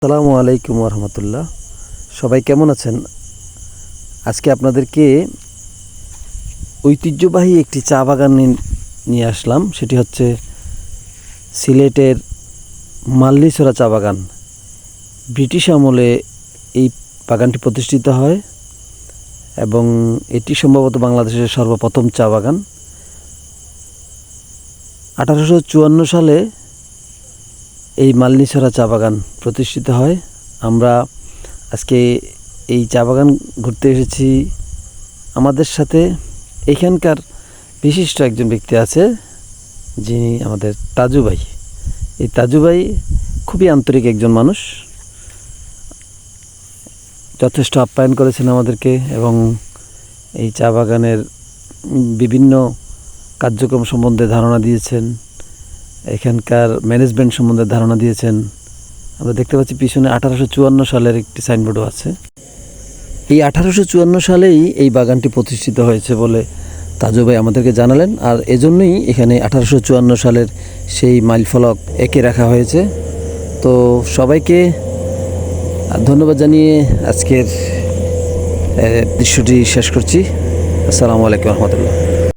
আসসালামু আলাইকুম রহমতুল্লাহ। সবাই কেমন আছেন? আজকে আপনাদেরকে ঐতিহ্যবাহী একটি চা বাগান নিয়ে আসলাম। সেটি হচ্ছে সিলেটের মাল্লিছড়া চা বাগান। ব্রিটিশ আমলে এই বাগানটি প্রতিষ্ঠিত হয় এবং এটি সম্ভবত বাংলাদেশের সর্বপ্রথম চা বাগান। 1854 সালে এই মাল্লিছড়া চা বাগান প্রতিষ্ঠিত হয়। আমরা আজকে এই চা বাগান ঘুরতে এসেছি। আমাদের সাথে এখানকার বিশিষ্ট একজন ব্যক্তি আছে, যিনি আমাদের তাজু ভাই। এই তাজু ভাই খুবই আন্তরিক একজন মানুষ, যথেষ্ট আপ্যায়ন করেছেন আমাদেরকে এবং এই চা বাগানের বিভিন্ন কার্যক্রম সম্বন্ধে ধারণা দিয়েছেন, এখানকার ম্যানেজমেন্ট সম্বন্ধে ধারণা দিয়েছেন। আমরা দেখতে পাচ্ছি পিছনে 1854 সালের একটি সাইনবোর্ডও আছে। এই 1854 সালেই এই বাগানটি প্রতিষ্ঠিত হয়েছে বলে তাজু ভাই আমাদেরকে জানালেন, আর এজন্যই এখানে 1854 সালের সেই মাইলফলক এঁকে রাখা হয়েছে। তো সবাইকে ধন্যবাদ জানিয়ে আজকের দৃশ্যটি শেষ করছি। আসসালামু আলাইকুম রহমতুল্লাহ।